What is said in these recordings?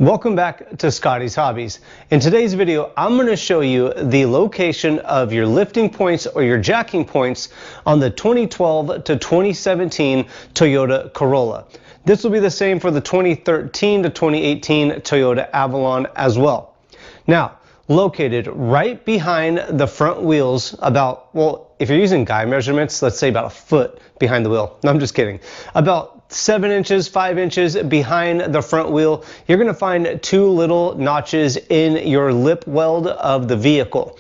Welcome back to Scotty's Hobbies. In today's video, I'm going to show you the location of your lifting points or your jacking points on the 2012 to 2017 Toyota Corolla. This will be the same for the 2013 to 2018 Toyota Avalon as well. Now, located right behind the front wheels about, well, if you're using guide measurements, let's say about a foot behind the wheel. No, I'm just kidding. About 7 inches, 5 inches behind the front wheel, you're going to find two little notches in your lip weld of the vehicle.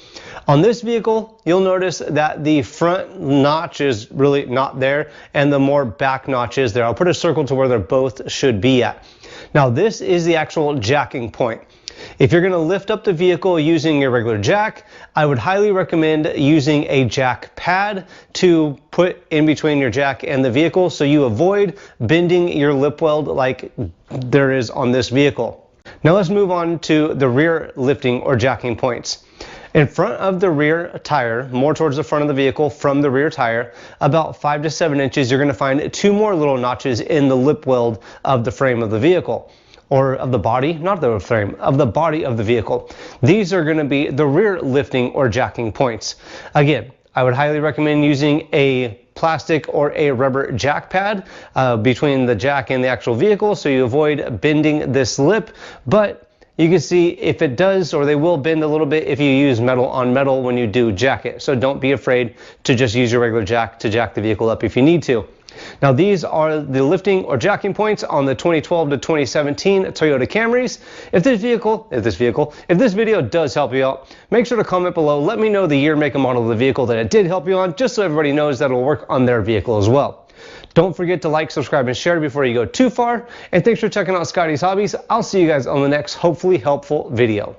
On this vehicle, you'll notice that the front notch is really not there and the more back notch is there. I'll put a circle to where they both should be at. Now, this is the actual jacking point. If you're going to lift up the vehicle using your regular jack, I would highly recommend using a jack pad to put in between your jack and the vehicle so you avoid bending your lip weld like there is on this vehicle. Now let's move on to the rear lifting or jacking points. In front of the rear tire, more towards the front of the vehicle from the rear tire, about 5 to 7 inches, you're going to find two more little notches in the lip weld of the frame of the vehicle. Or of the body, not the frame, of the body of the vehicle. These are going to be the rear lifting or jacking points. Again, I would highly recommend using a plastic or a rubber jack pad between the jack and the actual vehicle so you avoid bending this lip, but you can see if it does, or they will bend a little bit if you use metal on metal when you do jack it. So don't be afraid to just use your regular jack to jack the vehicle up if you need to. Now these are the lifting or jacking points on the 2012 to 2017 Toyota Camrys. If this video does help you out, make sure to comment below. Let me know the year, make, and model of the vehicle that it did help you on, just so everybody knows that it'll work on their vehicle as well. Don't forget to like, subscribe, and share before you go too far. And thanks for checking out Scotty's Hobbies. I'll see you guys on the next hopefully helpful video.